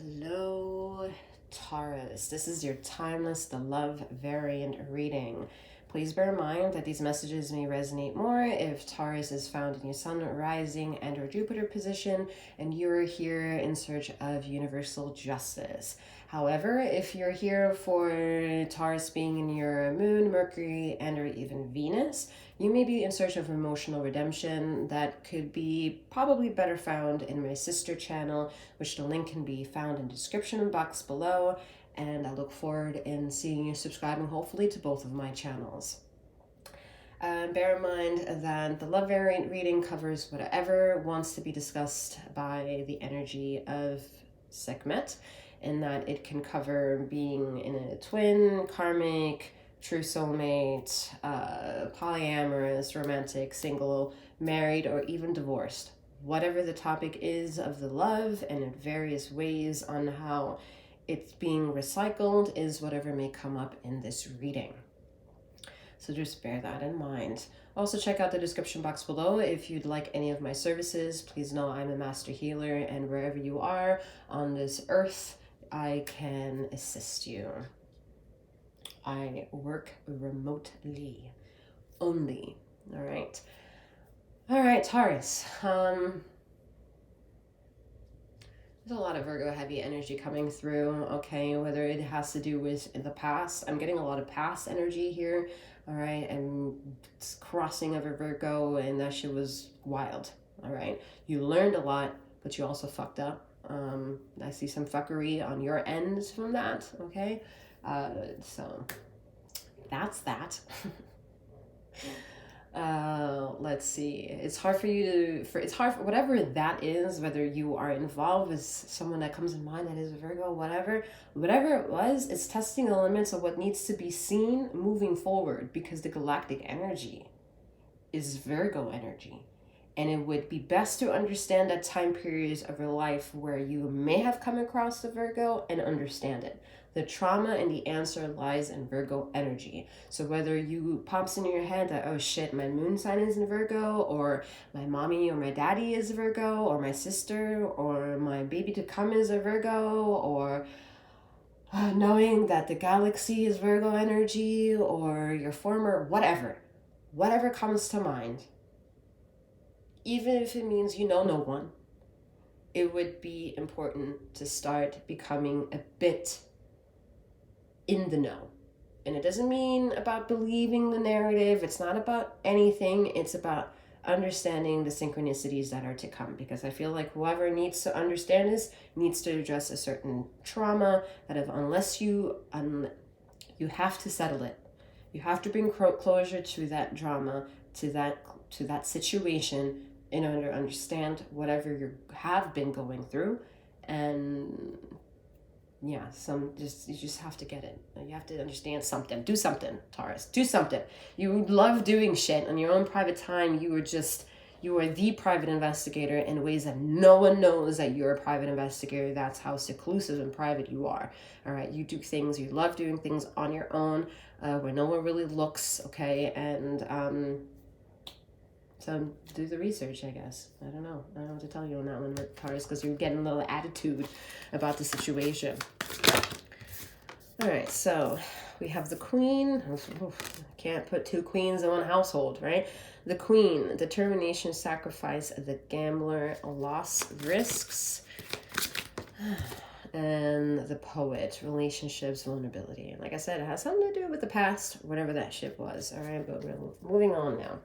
Hello, Taurus. This is your timeless, the love variant reading. Please bear in mind that these messages may resonate more if Taurus is found in your Sun, Rising, and or Jupiter position, and you're here in search of universal justice. However, if you're here for Taurus being in your Moon, Mercury, and or even Venus, you may be in search of emotional redemption that could be probably better found in my sister channel, which the link can be found in the description box below. And I look forward in seeing you subscribing, hopefully, to both of my channels. Bear in mind that the love variant reading covers whatever wants to be discussed by the energy of Sekhmet, in that it can cover being in a twin, karmic, true soulmate, polyamorous, romantic, single, married, or even divorced. Whatever the topic is of the love, and in various ways on how it's being recycled, is whatever may come up in this reading. So just bear that in mind. Also check out the description box below if you'd like any of my services. Please know I'm a master healer, and wherever you are on this earth, I can assist you. I work remotely only. All right, Taurus. There's a lot of Virgo heavy energy coming through, okay, whether it has to do with in the past. I'm getting a lot of past energy here, all right, and it's crossing over Virgo, and that shit was wild, all right. You learned a lot, but you also fucked up. I see some fuckery on your ends from that, okay, so that's that. Let's see, it's hard for you to, it's hard for whatever that is, whether you are involved with someone that comes in mind that is a Virgo, whatever it was, it's testing the limits of what needs to be seen moving forward, because the galactic energy is Virgo energy, and it would be best to understand that time periods of your life where you may have come across the Virgo and understand it. The trauma and the answer lies in Virgo energy. So whether you pops in your head that, oh shit, my moon sign is in Virgo, or my mommy or my daddy is a Virgo, or my sister or my baby to come is a Virgo, or knowing that the galaxy is Virgo energy, or your former, whatever comes to mind, even if it means you know no one, it would be important to start becoming a bit in the know. And it doesn't mean about believing the narrative. It's not about anything. It's about understanding the synchronicities that are to come, because I feel like whoever needs to understand this needs to address a certain trauma that unless you have to settle it. You have to bring closure to that drama, to that situation, in order to understand whatever you have been going through. And yeah, you just have to get it. You have to understand something. Do something, Taurus. Do something. You love doing shit on your own private time. You are the private investigator in ways that no one knows that you're a private investigator. That's how seclusive and private you are. All right, you do things. You love doing things on your own, where no one really looks. Okay, and so do the research, I guess. I don't know what to tell you on that one, Taurus, because you're getting a little attitude about the situation. All right, so we have the Queen. Can't put two queens in one household, right? The Queen, determination, sacrifice, the gambler, loss, risks, and the Poet, relationships, vulnerability. Like I said, it has something to do with the past, whatever that shit was. All right, but we're moving on now.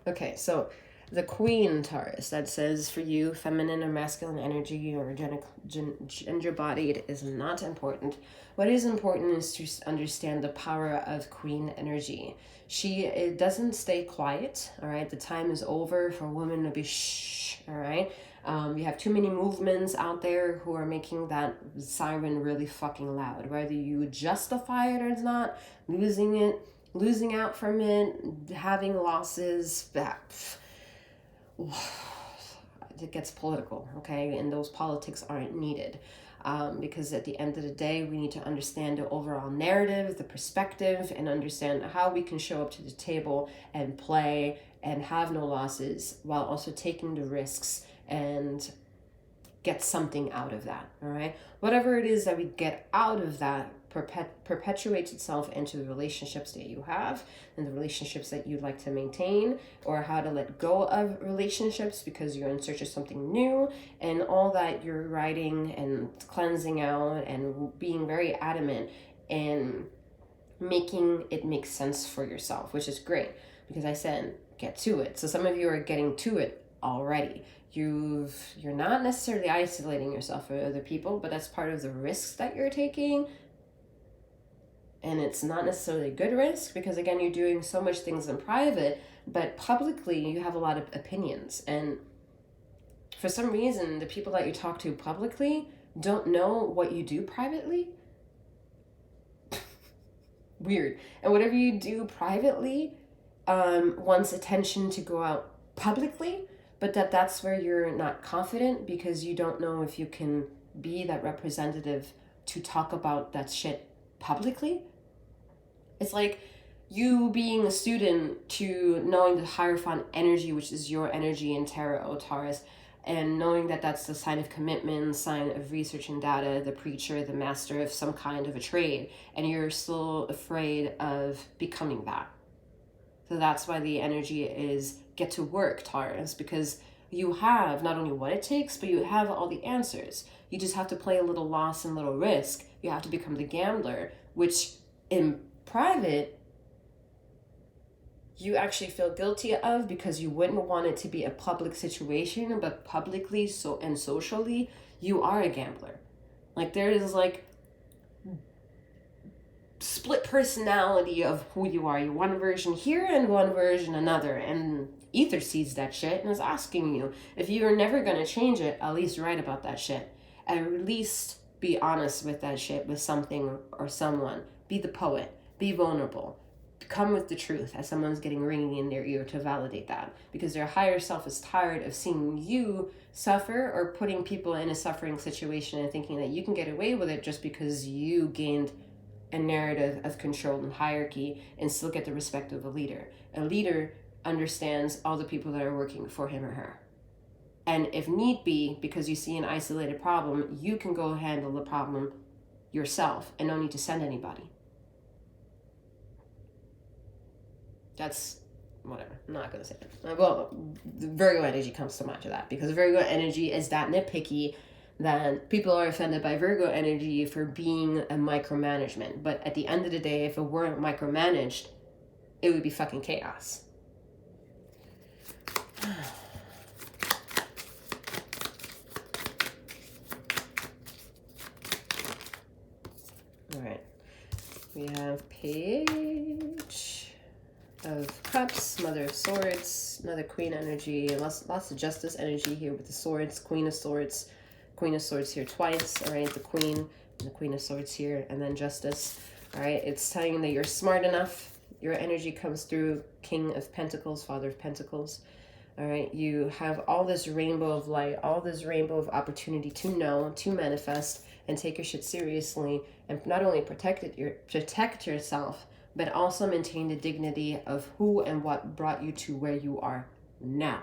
Okay, so the Queen, Taurus, that says for you, feminine or masculine energy or gender-bodied is not important. What is important is to understand the power of Queen energy. It doesn't stay quiet, all right? The time is over for women to be shh, all right? We have too many movements out there who are making that siren really fucking loud. Whether you justify it or not, losing out from it, having losses, it gets political, okay? And those politics aren't needed, because at the end of the day, we need to understand the overall narrative, the perspective, and understand how we can show up to the table and play and have no losses while also taking the risks and get something out of that, all right? Whatever it is that we get out of that perpetuates itself into the relationships that you have and the relationships that you'd like to maintain, or how to let go of relationships because you're in search of something new, and all that you're writing and cleansing out and being very adamant and making it make sense for yourself, which is great, because I said get to it. So some of you are getting to it already. You're not necessarily isolating yourself from other people, but that's part of the risks that you're taking. And it's not necessarily a good risk, because again, you're doing so much things in private, but publicly you have a lot of opinions. And for some reason, the people that you talk to publicly don't know what you do privately. Weird. And whatever you do privately wants attention to go out publicly, but that's where you're not confident, because you don't know if you can be that representative to talk about that shit publicly. It's like you being a student to knowing the Hierophant energy, which is your energy in tarot, Taurus, and knowing that that's the sign of commitment, sign of research and data, the preacher, the master of some kind of a trade, and you're still afraid of becoming that. So that's why the energy is get to work, Taurus, because you have not only what it takes, but you have all the answers. You just have to play a little loss and little risk. You have to become the gambler, which in private, you actually feel guilty of, because you wouldn't want it to be a public situation, but publicly and socially, you are a gambler. Like there is like split personality of who you are. You're one version here and one version another, and ether sees that shit and is asking you, if you're never going to change it, at least write about that shit, at least be honest with that shit, with something or someone. Be the poet, be vulnerable, come with the truth as someone's getting ringing in their ear to validate that, because their higher self is tired of seeing you suffer or putting people in a suffering situation and thinking that you can get away with it just because you gained a narrative of control and hierarchy and still get the respect of a leader. A leader understands all the people that are working for him or her. And if need be, because you see an isolated problem, you can go handle the problem yourself and no need to send anybody. That's whatever. I'm not going to say it. Well, the Virgo energy comes to mind to that, because Virgo energy is that nitpicky that people are offended by Virgo energy for being a micromanagement. But at the end of the day, if it weren't micromanaged, it would be fucking chaos. All right. We have Page of Cups, Mother of Swords, another Queen energy, lots of Justice energy here with the Swords, Queen of Swords here twice, all right, the Queen and the Queen of Swords here, and then Justice, all right. It's telling you that you're smart enough. Your energy comes through King of Pentacles, Father of Pentacles, all right. You have all this rainbow of light, all this rainbow of opportunity to know, to manifest, and take your shit seriously, and not only protect yourself, but also maintain the dignity of who and what brought you to where you are now.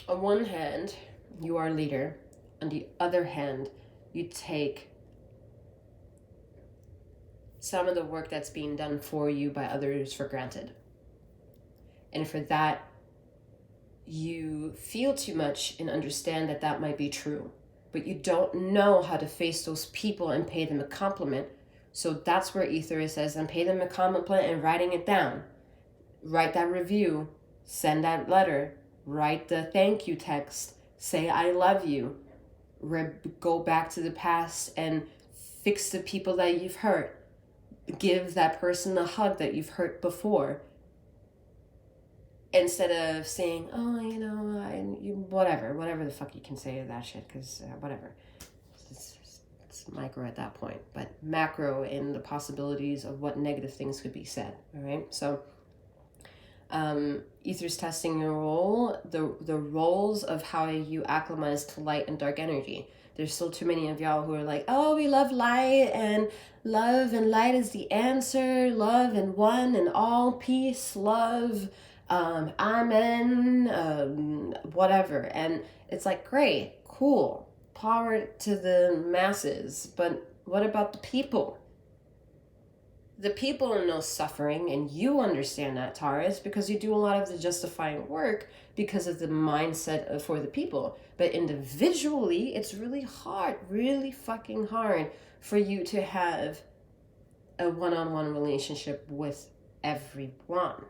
On one hand, you are a leader. On the other hand, you take some of the work that's being done for you by others for granted. And for that, you feel too much and understand that that might be true, but you don't know how to face those people and pay them a compliment. So that's where Ether says, and pay them a compliment and writing it down. Write that review, send that letter, write the thank you text, say I love you, go back to the past and fix the people that you've hurt. Give that person a hug that you've hurt before. Instead of saying, oh, whatever the fuck you can say to that shit, because whatever. It's micro at that point, but macro in the possibilities of what negative things could be said, all right? So Ether's testing your role, the roles of how you acclimatize to light and dark energy. There's still too many of y'all who are like, oh, we love and light is the answer, love and one and all, peace, love, amen, whatever. And it's like, great, cool, power to the masses, but what about the people? The people know suffering, and you understand that, Taurus, because you do a lot of the justifying work because of the mindset for the people. But individually, it's really hard, really fucking hard for you to have a one-on-one relationship with everyone.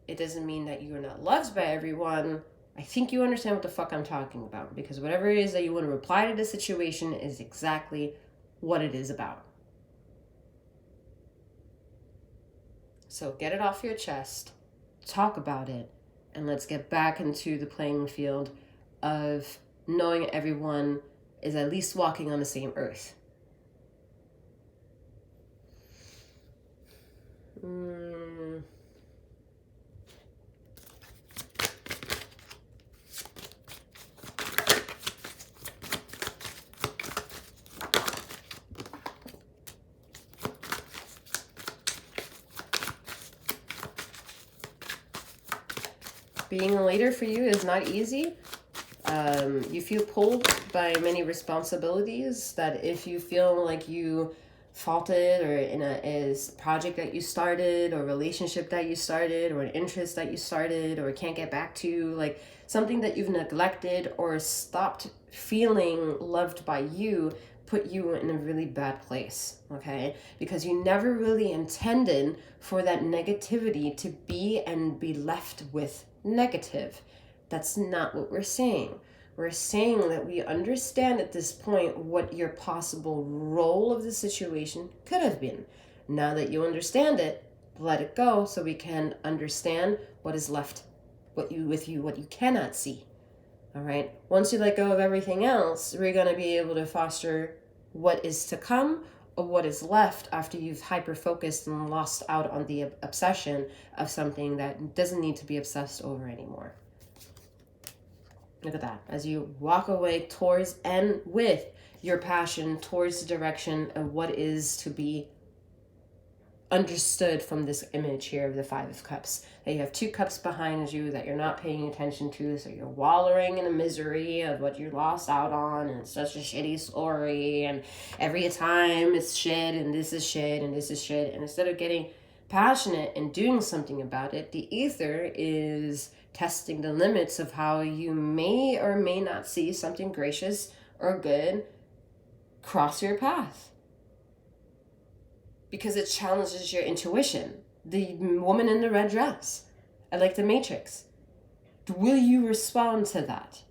It doesn't mean that you're not loved by everyone. I think you understand what the fuck I'm talking about, because whatever it is that you want to reply to the situation is exactly what it is about. So get it off your chest, talk about it, and let's get back into the playing field of knowing everyone is at least walking on the same earth. Being a leader for you is not easy. You feel pulled by many responsibilities that if you feel like you faulted or in a project that you started or relationship that you started or an interest that you started or can't get back to, like something that you've neglected or stopped feeling loved by you, put you in a really bad place, okay? Because you never really intended for that negativity to be left with negative. That's not what we're saying. We're saying that we understand at this point what your possible role of the situation could have been. Now that you understand it, let it go so we can understand what is left what you cannot see. All right. Once you let go of everything else, we're going to be able to foster what is to come or what is left after you've hyper-focused and lost out on the obsession of something that doesn't need to be obsessed over anymore. Look at that. As you walk away towards and with your passion towards the direction of what is to be understood from this image here of the Five of Cups. That you have two cups behind you that you're not paying attention to, so you're wallowing in the misery of what you lost out on, and it's such a shitty story, and every time it's shit, and this is shit, and this is shit, and instead of getting passionate and doing something about it, the ether is testing the limits of how you may or may not see something gracious or good cross your path. Because it challenges your intuition. The woman in the red dress, I like the Matrix. Will you respond to that?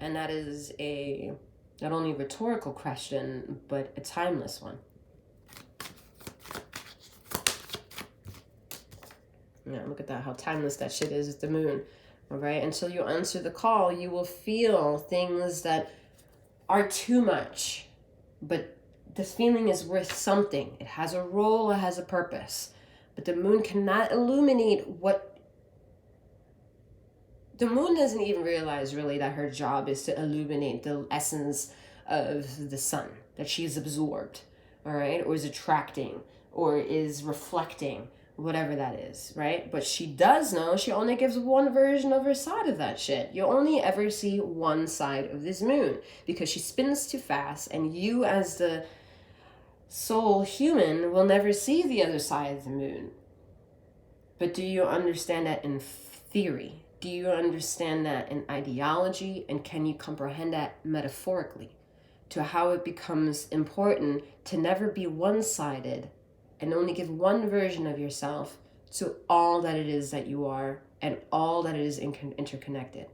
And that is a not only rhetorical question, but a timeless one. Yeah, look at that, how timeless that shit is with the moon. All right, until you answer the call, you will feel things that are too much, but this feeling is worth something. It has a role, it has a purpose. But the moon cannot illuminate what... The moon doesn't even realize really that her job is to illuminate the essence of the sun that she's absorbed, all right? Or is attracting, or is reflecting, whatever that is, right? But she does know she only gives one version of her side of that shit. You only ever see one side of this moon because she spins too fast, and you as the soul human will never see the other side of the moon. But do you understand that in theory? Do you understand that in ideology? And can you comprehend that metaphorically to how it becomes important to never be one-sided and only give one version of yourself to all that it is that you are and all that it is interconnected?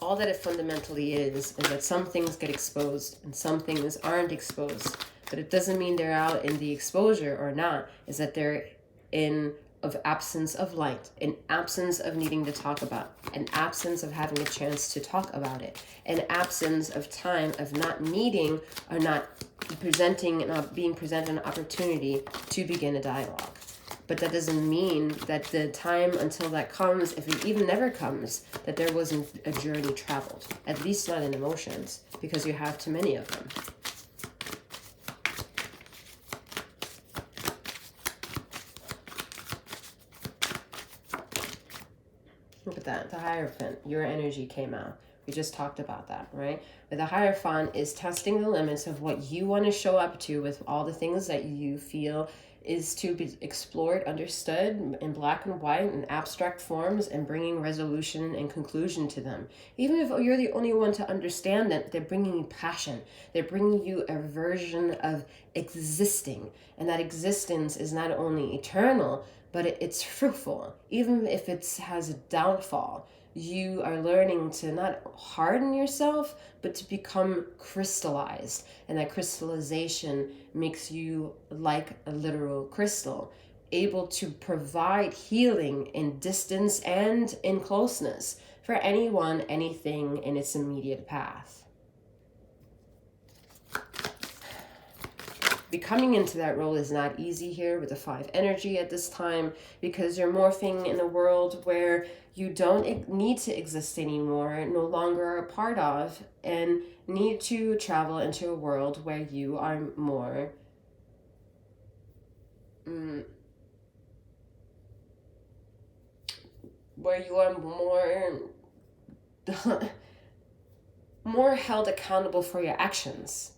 All that it fundamentally is that some things get exposed and some things aren't exposed. But it doesn't mean they're out in the exposure or not. Is that they're in of absence of light, an absence of needing to talk about, an absence of having a chance to talk about it, an absence of time of not needing or not being presented an opportunity to begin a dialogue. But that doesn't mean that the time until that comes, if it even never comes, that there wasn't a journey traveled. At least not in emotions, because you have too many of them. Look at that, the Hierophant, your energy came out. We just talked about that, right? But the Hierophant is testing the limits of what you want to show up to with all the things that you feel is to be explored, understood in black and white in abstract forms, and bringing resolution and conclusion to them. Even if you're the only one to understand it, they're bringing you passion. They're bringing you a version of existing. And that existence is not only eternal, but it's fruitful. Even if it has a downfall, you are learning to not harden yourself, but to become crystallized. And that crystallization makes you like a literal crystal, able to provide healing in distance and in closeness for anyone, anything in its immediate path. Becoming into that role is not easy here with the 5 energy at this time, because you're morphing in a world where you don't need to exist anymore, no longer a part of, and need to travel into a world where you are more more held accountable for your actions.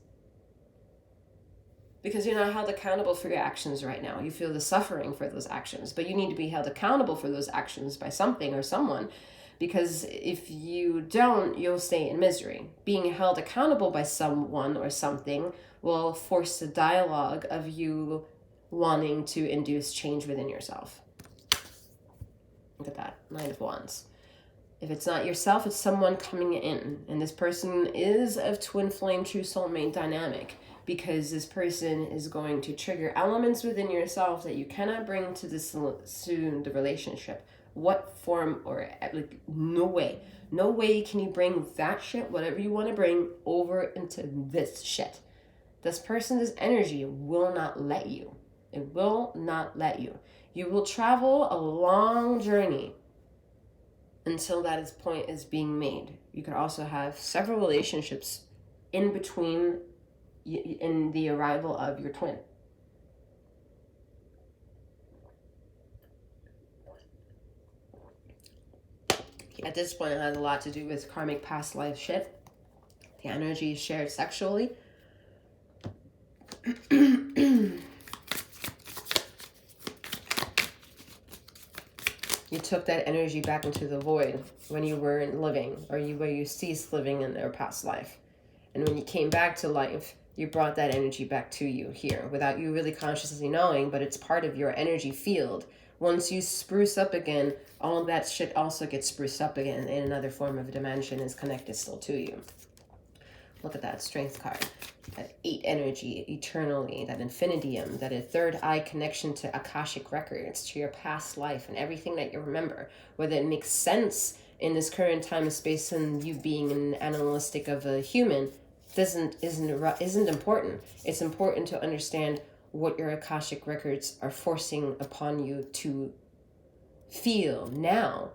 Because you're not held accountable for your actions right now. You feel the suffering for those actions, but you need to be held accountable for those actions by something or someone. Because if you don't, you'll stay in misery. Being held accountable by someone or something will force the dialogue of you wanting to induce change within yourself. Look at that, 9 of Wands. If it's not yourself, it's someone coming in. And this person is of twin flame, true soulmate dynamic. Because this person is going to trigger elements within yourself that you cannot bring to the relationship. What form or like no way can you bring that shit, whatever you want to bring, over into this shit. This person's energy will not let you. It will not let you. You will travel a long journey until that point is being made. You could also have several relationships in between in the arrival of your twin. At this point, it has a lot to do with karmic past life shit. The energy is shared sexually. You took that energy back into the void when you weren't living, or where you ceased living in their past life. And when you came back to life, you brought that energy back to you here without you really consciously knowing, but it's part of your energy field. Once you spruce up again, all of that shit also gets spruced up again in another form of dimension, is connected still to you. Look at that Strength card. That 8 energy, eternally, that infinidium, that a third eye connection to Akashic records, to your past life and everything that you remember. Whether it makes sense in this current time and space and you being an analytic of a human isn't important. It's important to understand what your Akashic records are forcing upon you to feel now,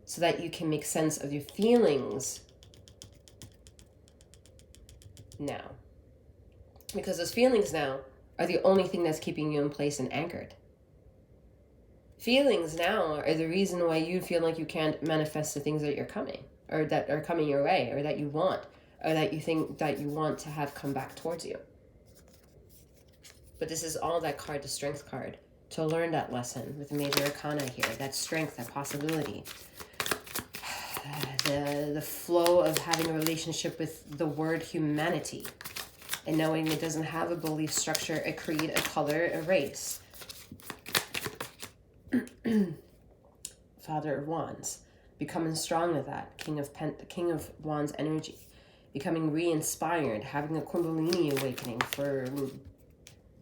so that you can make sense of your feelings now. Because those feelings now are the only thing that's keeping you in place and anchored. Feelings now are the reason why you feel like you can't manifest the things that you're coming, or that are coming your way, or that you want, or that you think that you want to have come back towards you. But this is all that card, the Strength card, to learn that lesson with the Major Arcana here, that strength, that possibility. The flow of having a relationship with the word humanity, and knowing it doesn't have a belief structure, a creed, a color, a race. Father of Wands, becoming strong with that, King of Wands energy, becoming re-inspired, having a Kundalini awakening for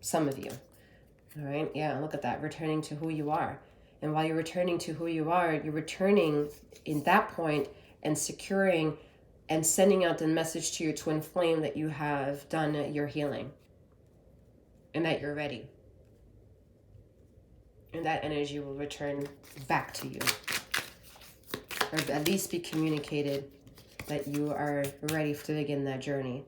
some of you. All right, yeah, look at that, returning to who you are. And while you're returning to who you are, you're returning in that point and securing and sending out the message to your twin flame that you have done your healing. and that you're ready. And that energy will return back to you. Or at least be communicated that you are ready to begin that journey.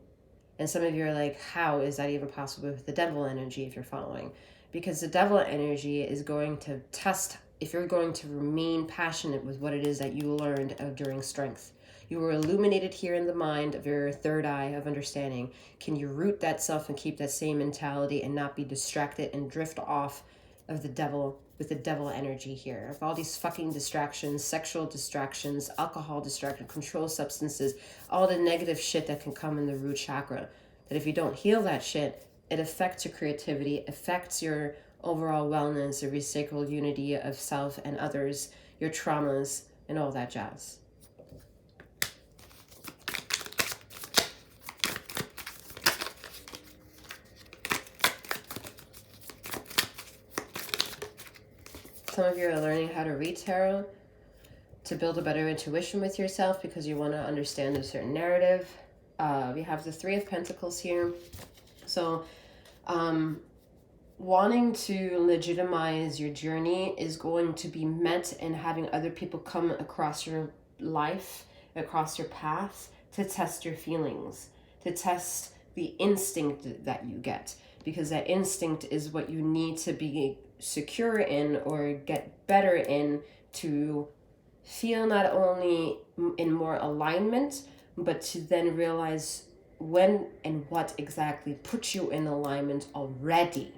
And some of you are like, how is that even possible with the devil energy if you're following? Because the devil energy is going to test if you're going to remain passionate with what it is that you learned during strength. You were illuminated here in the mind of your third eye of understanding. Can you root that self and keep that same mentality and not be distracted and drift off of the devil with the devil energy here? Of all these fucking distractions, sexual distractions, alcohol distraction, control substances, all the negative shit that can come in the root chakra. That if you don't heal that shit, it affects your creativity, affects your overall wellness, the recycled unity of self and others, your traumas, and all that jazz. Some of you are learning how to read tarot to build a better intuition with yourself because you want to understand a certain narrative. We have the Three of Pentacles here. So, wanting to legitimize your journey is going to be met in having other people come across your life, across your path, to test your feelings, to test the instinct that you get. Because that instinct is what you need to be secure in or get better in to feel not only in more alignment, but to then realize when and what exactly puts you in alignment already.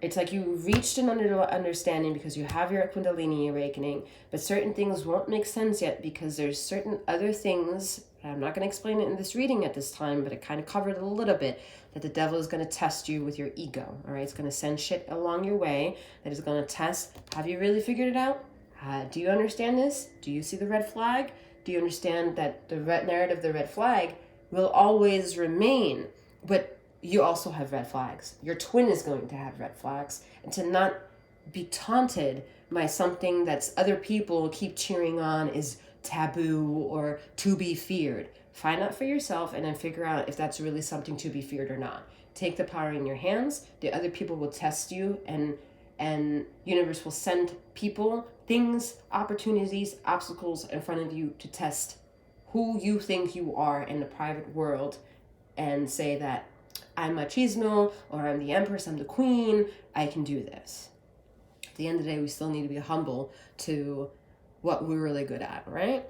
It's like you reached an understanding because you have your Kundalini awakening, but certain things won't make sense yet because there's certain other things. I'm not going to explain it in this reading at this time, but it kind of covered it a little bit, that the devil is going to test you with your ego, all right? It's going to send shit along your way that is going to test, have you really figured it out? Do you understand this? Do you see the red flag? Do you understand that the red narrative, the red flag, will always remain, but you also have red flags. Your twin is going to have red flags. And to not be taunted by something that's other people keep cheering on is taboo or to be feared. Find out for yourself and then figure out if that's really something to be feared or not. Take the power in your hands. The other people will test you, and universe will send people, things, opportunities, obstacles in front of you to test who you think you are in the private world and say that I'm machismo, or I'm the empress, I'm the queen, I can do this. At the end of the day, we still need to be humble to what we're really good at, right?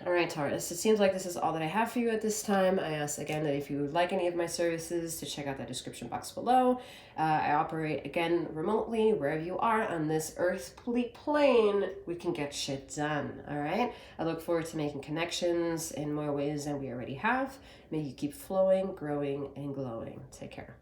All right, Taurus, it seems like this is all that I have for you at this time. I ask again that if you would like any of my services, to check out that description box below. I operate, again, remotely, wherever you are on this earth plane, we can get shit done, all right? I look forward to making connections in more ways than we already have. May you keep flowing, growing, and glowing. Take care.